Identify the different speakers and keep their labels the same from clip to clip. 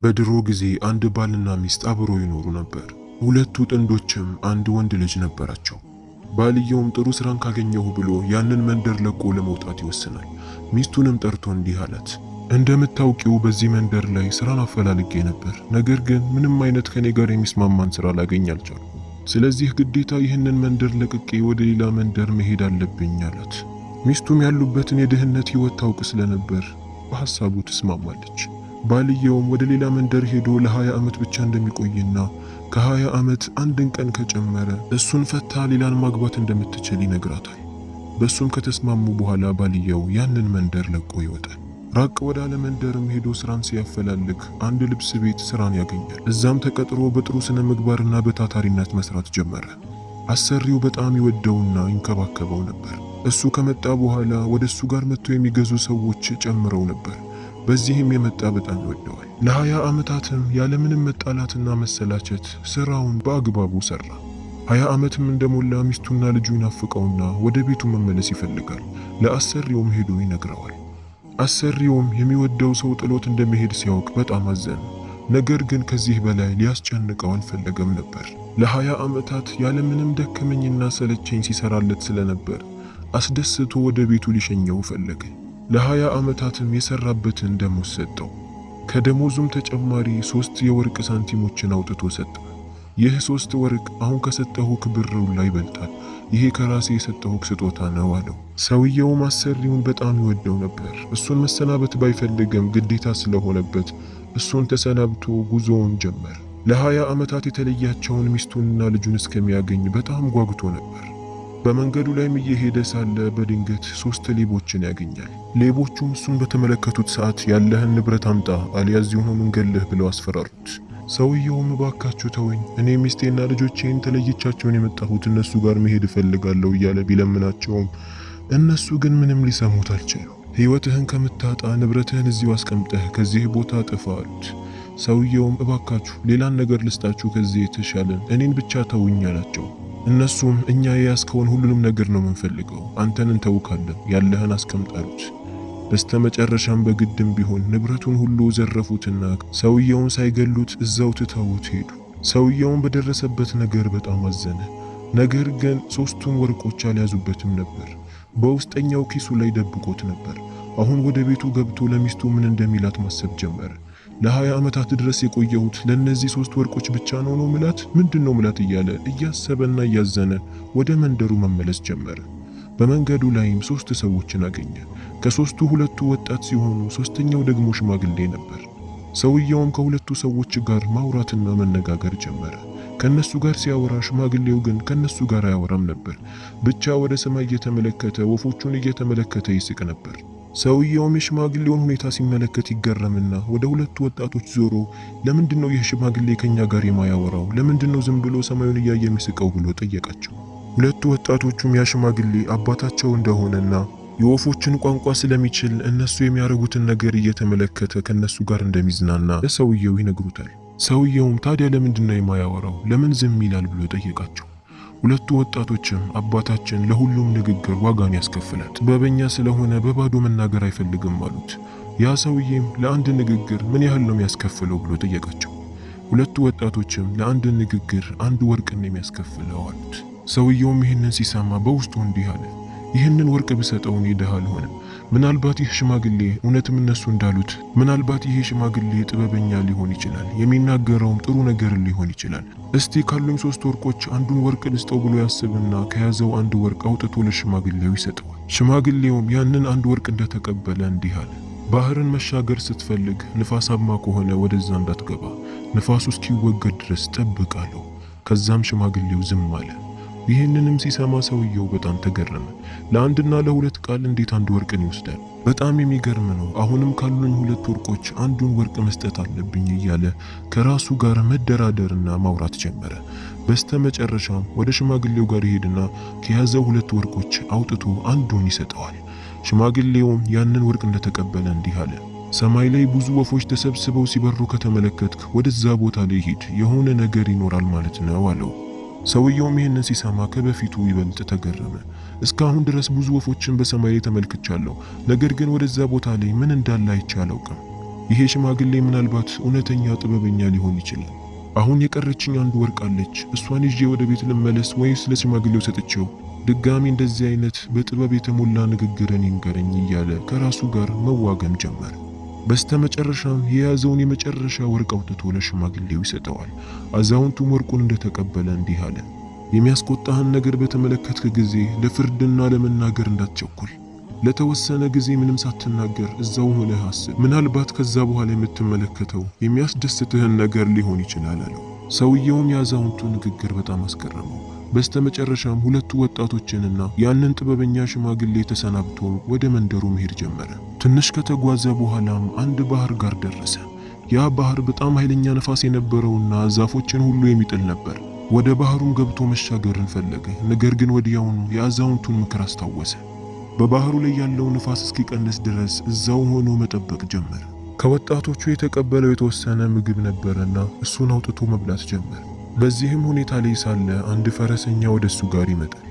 Speaker 1: በድሮ ጊዜ አንድ ባልና ሚስት አብሮ ይኖሩ ነበር። ሁለቱ ጥንዶችም አንድ ወንድ ልጅ ነበራቸው። ባልየውም ጥሩ ስራን ካገኘሁ ብሎ ያንን መንደር ለቆ ለመውጣት ይወስናል። ሚስቱንም ጠርቶ እንዲህ አላት፣ እንደምታውቂው በዚህ መንደር ላይ ስራን አፈላልጌ ነበር። ነገር ግን ምንም አይነት ከኔ ጋር የሚስማማን ስራ ላገኝ አልቻልኩም። ስለዚህ ግዴታ ይህንን መንደር ለቅቄ ወደ ሌላ መንደር መሄድ አለብኝ አላት። ሚስቱም ያሉበትን የድህነት ህይወት ታውቅ ስለነበር በሐሳቡ ትስማማለች። ባልየውም ወደ ሌላ መንደር ሄዶ ለ20 ዓመት ብቻ እንደሚቆይና ከ20 ዓመት አንድን ቀን ከጨመረ እሱን ፈታ ሌላን ማግባት እንደምትችል ይነግራታል። በሱም ከተስማሙ በኋላ ባልየው ያንን መንደር ለቆ ይወጣል። ራቅ ወዳለ መንደርም ሄዶ ስራን ሲያፈላልግ አንድ ልብስ ቤት ስራን ያገኛል። እዛም ተቀጥሮ በጥሩ ስነ ምግባርና በታታሪነት መስራት ጀመረ። አሰሪው በጣም ይወደውና ይንከባከበው ነበር። እሱ ከመጣ በኋላ ወደ እሱ ጋር መጥቶ የሚገዙ ሰዎች ጨምረው ነበር። በዚህም የመጣ በጣም ይወደዋል። ለ20 ዓመታትም ያለምንም መጣላትና መሰላቸት ስራውን በአግባቡ ሰራ። 20 ዓመትም እንደሞላ ሚስቱና ልጁ ይናፍቀውና ወደ ቤቱ መመለስ ይፈልጋል። ለአሰሪውም ሄዶ ይነግረዋል። አሰሪውም የሚወደው ሰው ጥሎት እንደሚሄድ ሲያውቅ በጣም አዘነ። ነገር ግን ከዚህ በላይ ሊያስጨንቀው አልፈለገም ነበር። ለ20 ዓመታት ያለምንም ደከመኝና ሰለቸኝ ሲሰራለት ስለነበር አስደስቶ ወደ ቤቱ ሊሸኘው ፈለገ። ለ20 ዓመታትም የሰራበትን ደሞዝ ሰጠው። ከደሞዙም ተጨማሪ 3 የወርቅ ሳንቲሞችን አውጥቶ ሰጠው። ይህ 3 ወርቅ አሁን ከሰጠሁህ ብር ሁሉ ይበልጣል። ይሄ ከራሴ የሰጠሁህ ስጦታ ነው አለው። ሰውየውም አሰሪውን በጣም ይወደው ነበር። እሱን መሰናበት ባይፈልግም ግዴታ ስለሆነበት እሱን ተሰናብቶ ጉዞውን ጀመረ። ለ20 ዓመታት የተለያቸውን ሚስቱንና ልጁን እስከሚያገኝ በጣም ጓጉቶ ነበር። በመንገዱ ላይም እየሄደ ሳለ በድንገት 3 ሌቦችን ያገኛል። ሌቦቹም እሱን በተመለከቱት ሰዓት ያለህን ንብረት አምጣ አልያ እዚሁ ነው የምንገልህ ብለው አስፈራሩት። ሰውየውም እባካችሁ ተወኝ፣ እኔ ሚስቴና ልጆቼን ተለይቻቸውን የመጣሁት እነሱ ጋር መሄድ እፈልጋለሁ እያለ ቢለምናቸውም እነሱ ግን ምንም ሊሰሙት አልቻሉ። ሕይወትህን ከምታጣ ንብረትህን እዚሁ አስቀምጠህ ከዚህ ቦታ ጥፋ አሉት። ሰውየውም እባካችሁ ሌላን ነገር ልስጣችሁ ከዚህ የተሻለ እኔን ብቻ ተውኝ አላቸው። እነሱም እኛ የያዝከውን ሁሉንም ነገር ነው የምንፈልገው፣ አንተን እንተውካለን፣ ያለህን አስቀምጣሉት። በስተመጨረሻም በግድም ቢሆን ንብረቱን ሁሉ ዘረፉትና ሰውየውን ሳይገሉት እዛው ትተውት ሄዱ። ሰውየውን በደረሰበት ነገር በጣም አዘነ። ነገር ግን 3ቱን ወርቆች አልያዙበትም ነበር። በውስጠኛው ኪሱ ላይ ደብቆት ነበር። አሁን ወደ ቤቱ ገብቶ ለሚስቱ ምን እንደሚላት ማሰብ ጀመረ። ለ20 ዓመታት ድረስ የቆየሁት ለነዚህ 3 ወርቆች ብቻ ነው ምላት? ምንድነው ምላት እያለ እያሰበና እያዘነ ወደ መንደሩ መመለስ ጀመረ። በመንገዱ ላይም 3 ሰዎችን አገኘ። ከ3ቱ 2ቱ ወጣት ሲሆኑ 3ኛው ደግሞ ሽማግሌ ነበር። ሰውየውም ከሁለቱ ሰዎች ጋር ማውራትና መነጋገር ጀመረ። ከነሱ ጋር ሲያወራ ሽማግሌው ግን ከነሱ ጋር አያወራም ነበር። ብቻ ወደ ሰማይ እየተመለከተ ወፎቹን እየተመለከተ ይስቅ ነበር። ሰውየውም የሽማግሌውን ሁኔታ ሲመለከት ይገረምና ወደ 2ቱ ወጣቶች ዞሮ ለምንድነው ይህ ሽማግሌ ከኛ ጋር የማያወራው? ለምንድነው ዝም ብሎ ሰማዩን እያየ የሚስቀው ብሎ ጠየቃቸው። 2ቱ ወጣቶቹም ያ ሽማግሌ አባታቸው እንደሆነና የወፎችን ቋንቋ ስለሚችል እነሱ የሚያደርጉትን ነገር እየተመለከተ ከነሱ ጋር እንደሚዝናና ለሰውየው ይነግሩታል። ሰውየውም ታዲያ ለምንድነው የማያወራው? ለምን ዝም ይላል ብሎ ጠየቃቸው። 2ቱ ወጣቶችም አባታችን ለሁሉም ንግግር ዋጋን ያስከፍላል፣ ጥበበኛ ስለሆነ በባዶ መናገር አይፈልግም አሉት። ያ ሰውዬም ለአንድ ንግግር ምን ያህል ነው የሚያስከፍለው ብሎ ጠየቃቸው። 2ቱ ወጣቶችም ለአንድ ንግግር 1 ወርቅ ነው የሚያስከፍለው አሉት። ሰውየውም ይህንን ሲሰማ በውስጡ እንዲህ አለ፣ ይህንን ወርቅ ብሰጠው እኔ ድሃ አልሆንም። ምናልባት ይህ ሽማግሌ እውነትም እነሱ እንዳሉት ምናልባት ይህ ሽማግሌ ጥበበኛ ሊሆን ይችላል፣ የሚናገረውም ጥሩ ነገር ሊሆን ይችላል። እስቲ ካሉኝ 3 ወርቆች 1ን ወርቅ ልስጠው ብሎ ያስብና ከያዘው 1 ወርቅ አውጥቶ ለሽማግሌው ይሰጠዋል። ሽማግሌውም ያንን 1 ወርቅ እንደተቀበለ እንዲህ አለ፣ ባህርን መሻገር ስትፈልግ ንፋሳማ ከሆነ ወደዛ እንዳትገባ፣ ንፋሱ እስኪወገድ ድረስ ጠብቅ አለው። ከዛም ሽማግሌው ዝም አለ። ይህንንም ሲሰማ ሰውየው በጣም ተገረመ። ለአንድና ለ2 ቃል እንዴት 1 ወርቅን ይወስዳል? በጣም የሚገርም ነው። አሁንም ካሉኝ 2 ወርቆች 1ን ወርቅ መስጠት አለብኝ እያለ ከራሱ ጋር መደራደርና ማውራት ጀመረ። በስተመጨረሻም ወደ ሽማግሌው ጋር ይሄድና ከያዘው 2 ወርቆች አውጥቶ 1ን ይሰጠዋል። ሽማግሌውም ያንን ወርቅ እንደተቀበለ እንዲህ አለ፣ ሰማይ ላይ ብዙ ወፎች ተሰብስበው ሲበሩ ከተመለከትክ ወደዛ ቦታ ላይ ሂድ፣ የሆነ ነገር ይኖራል ማለት ነው አለው። ሰውየውም ይህንን ሲሰማ ከበፊቱ ይበልጥ ተገረመ። እስካሁን ድረስ ብዙ ወፎችን በሰማይ ላይ ተመልክቻለሁ፣ ነገር ግን ወደዛ ቦታ ላይ ምን እንዳለ አይቼ አላውቅም። ይሄ ሽማግሌ ምናልባት እውነተኛ ጥበበኛ ሊሆን ይችላል። አሁን የቀረችኝ አንድ ወርቅ አለች። እሷን ይዤ ወደ ቤት ልመለስ ወይስ ለሽማግሌው ሰጥቼው ድጋሚ እንደዚህ አይነት በጥበብ የተሞላ ንግግርን ይንገረኝ እያለ ከራሱ ጋር መዋገም ጀመረ። በስተመጨረሻም የያዘውን የመጨረሻ ወርቅ አውጥቶ ለሽማግሌው ይሰጠዋል። አዛውንቱም ወርቁን እንደተቀበለ እንዲህ አለ። የሚያስቆጣህን ነገር በተመለከትክ ጊዜ ለፍርድና ለመናገር እንዳትቸኩል። ለተወሰነ ጊዜ ምንም ሳትናገር እዛው ሆነህ አስብ። ምናልባት ከዛ በኋላ የምትመለከተው የሚያስደስትህን ነገር ሊሆን ይችላል አለው። ሰውየውም የአዛውንቱ ንግግር በጣም አስገረመው። በስተመጨረሻም ሁለቱ ወጣቶችንና ያንን ጥበበኛ ሽማግሌ ተሰናብቶ ወደ መንደሩ መሄድ ጀመረ። ትንሽ ከተጓዘ በኋላም አንድ ባህር ጋር ደረሰ። ያ ባህር በጣም ኃይለኛ ነፋስ የነበረውና ዛፎችን ሁሉ የሚጥል ነበር። ወደ ባህሩም ገብቶ መሻገርን ፈለገ። ነገር ግን ወዲያውኑ የአዛውንቱን ምክር አስታወሰ። በባህሩ ላይ ያለው ንፋስ እስኪቀንስ ድረስ እዛው ሆኖ መጠበቅ ጀመረ። ከወጣቶቹ የተቀበለው የተወሰነ ምግብ ነበርና እሱን አውጥቶ መብላት ጀመረ። በዚህም ሁኔታ ላይ ሳለ አንድ ፈረሰኛ ወደሱ ጋር ይመጣል።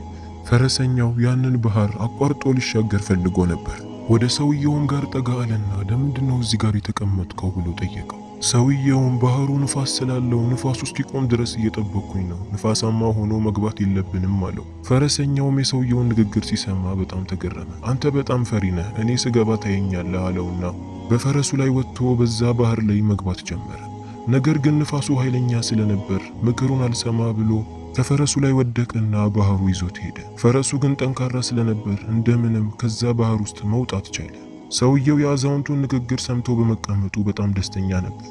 Speaker 1: ፈረሰኛው ያንን ባህር አቋርጦ ሊሻገር ፈልጎ ነበር። ወደ ሰውየውም ጋር ጠጋ አለና ለምንድነው እዚህ ጋር የተቀመጥከው ብሎ ጠየቀው። ሰውየውም ባህሩ ንፋስ ስላለው ንፋሱ እስኪቆም ድረስ እየጠበቅኩኝ ነው፣ ንፋሳማ ሆኖ መግባት የለብንም አለው። ፈረሰኛውም የሰውየውን ንግግር ሲሰማ በጣም ተገረመ። አንተ በጣም ፈሪ ነህ፣ እኔ ስገባ ታየኛለህ አለውና በፈረሱ ላይ ወጥቶ በዛ ባህር ላይ መግባት ጀመረ። ነገር ግን ንፋሱ ኃይለኛ ስለነበር ምክሩን አልሰማ ብሎ ከፈረሱ ላይ ወደቀና ባህሩ ይዞት ሄደ። ፈረሱ ግን ጠንካራ ስለነበር እንደምንም ከዛ ባህር ውስጥ መውጣት ቻለ። ሰውየው የአዛውንቱን ንግግር ሰምቶ በመቀመጡ በጣም ደስተኛ ነበር።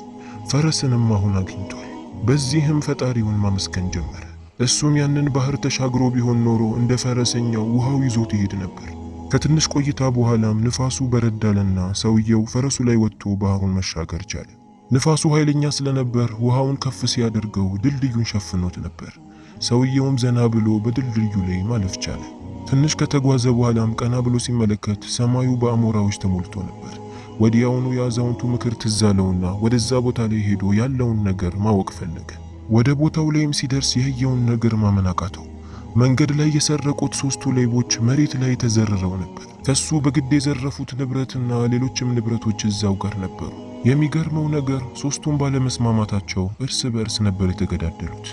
Speaker 1: ፈረስንም አሁን አግኝቷል። በዚህም ፈጣሪውን ማመስገን ጀመረ። እሱም ያንን ባህር ተሻግሮ ቢሆን ኖሮ እንደ ፈረሰኛው ውሃው ይዞት ይሄድ ነበር። ከትንሽ ቆይታ በኋላም ንፋሱ በረዳለና ሰውየው ፈረሱ ላይ ወጥቶ ባህሩን መሻገር ቻለ። ንፋሱ ኃይለኛ ስለነበር ውሃውን ከፍ ሲያደርገው ድልድዩን ሸፍኖት ነበር። ሰውየውም ዘና ብሎ በድልድዩ ላይ ማለፍ ቻለ። ትንሽ ከተጓዘ በኋላም ቀና ብሎ ሲመለከት ሰማዩ በአሞራዎች ተሞልቶ ነበር። ወዲያውኑ የአዛውንቱ ምክር ትዝ አለውና ወደዛ ቦታ ላይ ሄዶ ያለውን ነገር ማወቅ ፈለገ። ወደ ቦታው ላይም ሲደርስ ያየውን ነገር ማመን አቃተው። መንገድ ላይ የሰረቁት 3ቱ ሌቦች መሬት ላይ ተዘርረው ነበር። ከሱ በግድ የዘረፉት ንብረትና ሌሎችም ንብረቶች እዛው ጋር ነበሩ። የሚገርመው ነገር 3ቱም ባለመስማማታቸው እርስ በእርስ ነበር የተገዳደሉት።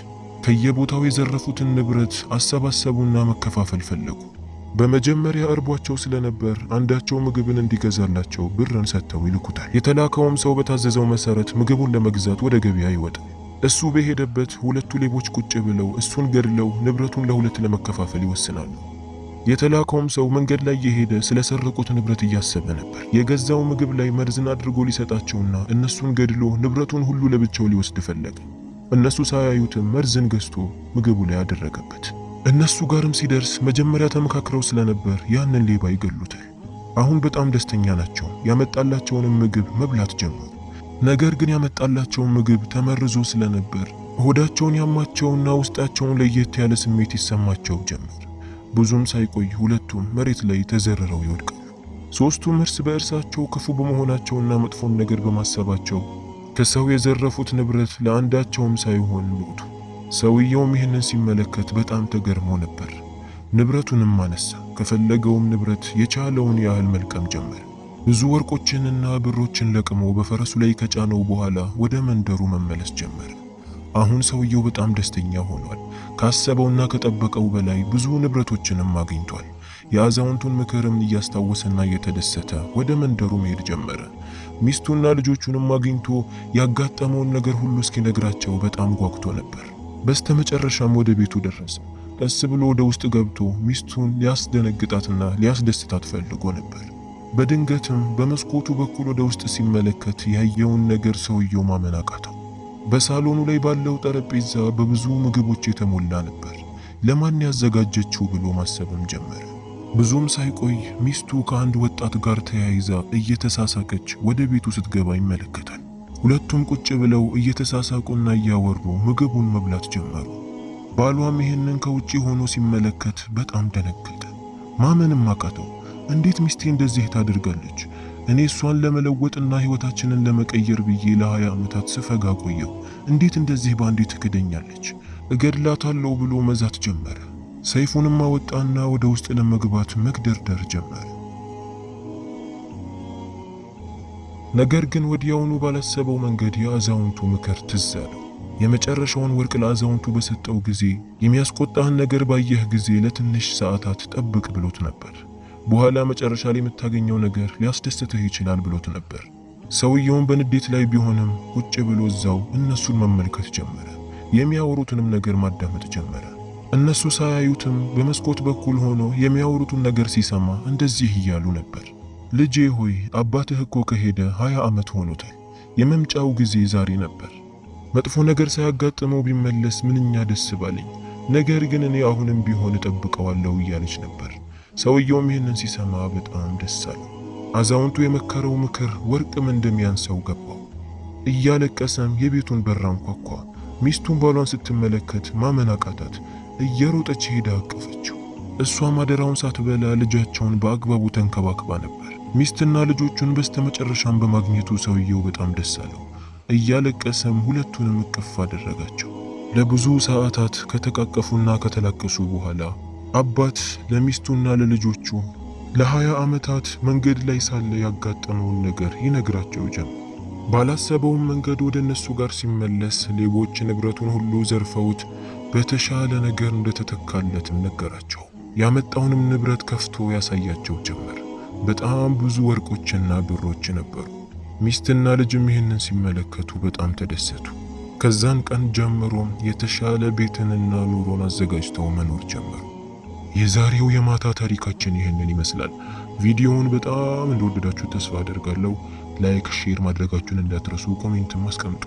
Speaker 1: ከየቦታው የዘረፉትን ንብረት አሰባሰቡና መከፋፈል ፈለጉ። በመጀመሪያ እርቧቸው ስለነበር አንዳቸው ምግብን እንዲገዛላቸው ብርን ሰጥተው ይልኩታል። የተላከውም ሰው በታዘዘው መሰረት ምግቡን ለመግዛት ወደ ገበያ ይወጣል። እሱ በሄደበት ሁለቱ ሌቦች ቁጭ ብለው እሱን ገድለው ንብረቱን ለሁለት ለመከፋፈል ይወስናሉ። የተላከውም ሰው መንገድ ላይ የሄደ ስለሰረቁት ንብረት እያሰበ ነበር። የገዛው ምግብ ላይ መርዝን አድርጎ ሊሰጣቸውና እነሱን ገድሎ ንብረቱን ሁሉ ለብቻው ሊወስድ ፈለገ። እነሱ ሳያዩትም መርዝን ገዝቶ ምግቡ ላይ አደረገበት። እነሱ ጋርም ሲደርስ መጀመሪያ ተመካክረው ስለነበር ያንን ሌባ ይገሉታል። አሁን በጣም ደስተኛ ናቸው። ያመጣላቸውንም ምግብ መብላት ጀመሩ። ነገር ግን ያመጣላቸውን ምግብ ተመርዞ ስለነበር ሆዳቸውን ያማቸውና ውስጣቸውን ለየት ያለ ስሜት ይሰማቸው ጀመር። ብዙም ሳይቆይ ሁለቱም መሬት ላይ ተዘርረው ይወድቃሉ። 3ቱም እርስ በእርሳቸው ክፉ በመሆናቸውና መጥፎን ነገር በማሰባቸው ከሰው የዘረፉት ንብረት ለአንዳቸውም ሳይሆን ሞቱ። ሰውየውም ይህንን ሲመለከት በጣም ተገርሞ ነበር። ንብረቱንም አነሳ። ከፈለገውም ንብረት የቻለውን ያህል መልቀም ጀመረ። ብዙ ወርቆችንና ብሮችን ለቅሞ በፈረሱ ላይ ከጫነው በኋላ ወደ መንደሩ መመለስ ጀመረ። አሁን ሰውየው በጣም ደስተኛ ሆኗል። ካሰበውና ከጠበቀው በላይ ብዙ ንብረቶችንም አግኝቷል። የአዛውንቱን ምክርም እያስታወሰና እየተደሰተ ወደ መንደሩ መሄድ ጀመረ። ሚስቱና ልጆቹንም አግኝቶ ያጋጠመውን ነገር ሁሉ እስኪነግራቸው በጣም ጓጉቶ ነበር። በስተመጨረሻም ወደ ቤቱ ደረሰ። ቀስ ብሎ ወደ ውስጥ ገብቶ ሚስቱን ሊያስደነግጣትና ሊያስደስታት ፈልጎ ነበር። በድንገትም በመስኮቱ በኩል ወደ ውስጥ ሲመለከት ያየውን ነገር ሰውየው ማመን አቃተው። በሳሎኑ ላይ ባለው ጠረጴዛ በብዙ ምግቦች የተሞላ ነበር። ለማን ያዘጋጀችው ብሎ ማሰብም ጀመረ። ብዙም ሳይቆይ ሚስቱ ከአንድ ወጣት ጋር ተያይዛ እየተሳሳቀች ወደ ቤቱ ስትገባ ይመለከታል። ሁለቱም ቁጭ ብለው እየተሳሳቁና እያወሩ ምግቡን መብላት ጀመሩ። ባሏም ይህንን ከውጪ ሆኖ ሲመለከት በጣም ደነገጠ። ማመንም አቃተው። እንዴት ሚስቴ እንደዚህ ታደርጋለች? እኔ እሷን ለመለወጥና ህይወታችንን ለመቀየር ብዬ ለ20 ዓመታት ስፈጋ ቆየው። እንዴት እንደዚህ ባንዴ ትክደኛለች? እገድላታለሁ ብሎ መዛት ጀመረ። ሰይፉንም አወጣና ወደ ውስጥ ለመግባት መግደርደር ጀመረ። ነገር ግን ወዲያውኑ ባላሰበው መንገድ የአዛውንቱ ምክር ትዝ አለው። የመጨረሻውን ወርቅ ለአዛውንቱ በሰጠው ጊዜ የሚያስቆጣህን ነገር ባየህ ጊዜ ለትንሽ ሰዓታት ጠብቅ ብሎት ነበር። በኋላ መጨረሻ ላይ የምታገኘው ነገር ሊያስደስትህ ይችላል ብሎት ነበር። ሰውየውን በንዴት ላይ ቢሆንም ቁጭ ብሎ እዛው እነሱን መመልከት ጀመረ። የሚያወሩትንም ነገር ማዳመጥ ጀመረ። እነሱ ሳያዩትም በመስኮት በኩል ሆኖ የሚያወሩትን ነገር ሲሰማ እንደዚህ እያሉ ነበር። ልጄ ሆይ አባትህ እኮ ከሄደ 20 ዓመት ሆኖታል። የመምጫው ጊዜ ዛሬ ነበር። መጥፎ ነገር ሳያጋጥመው ቢመለስ ምንኛ ደስ ባለኝ። ነገር ግን እኔ አሁንም ቢሆን እጠብቀዋለሁ እያለች ነበር። ሰውየውም ይህንን ሲሰማ በጣም ደስ አለው። አዛውንቱ የመከረው ምክር ወርቅም እንደሚያንሰው ገባው። እያለቀሰም የቤቱን በር አንኳኳ። ሚስቱን ባሏን ስትመለከት ማመን አቃታት። እየሮጠች ሄዳ አቀፈችው። እሷም አደራውን ሳትበላ ልጃቸውን በአግባቡ ተንከባክባ ነበር። ሚስትና ልጆቹን በስተመጨረሻም በማግኘቱ ሰውየው በጣም ደስ አለው። እያለቀሰም ሁለቱንም እቅፍ አደረጋቸው። ለብዙ ሰዓታት ከተቃቀፉና ከተላቀሱ በኋላ አባት ለሚስቱና ለልጆቹ ለ20 ዓመታት መንገድ ላይ ሳለ ያጋጠመውን ነገር ይነግራቸው ጀመር። ባላሰበውም መንገድ ወደ እነሱ ጋር ሲመለስ ሌቦች ንብረቱን ሁሉ ዘርፈውት በተሻለ ነገር እንደተተካለትም ነገራቸው። ያመጣውንም ንብረት ከፍቶ ያሳያቸው ጀመር። በጣም ብዙ ወርቆችና ብሮች ነበሩ። ሚስትና ልጅም ይህንን ሲመለከቱ በጣም ተደሰቱ። ከዛን ቀን ጀምሮም የተሻለ ቤትንና ኑሮን አዘጋጅተው መኖር ጀመሩ። የዛሬው የማታ ታሪካችን ይህንን ይመስላል። ቪዲዮውን በጣም እንደወደዳችሁ ተስፋ አደርጋለሁ። ላይክ፣ ሼር ማድረጋችሁን እንዳትረሱ፣ ኮሜንትም አስቀምጡ።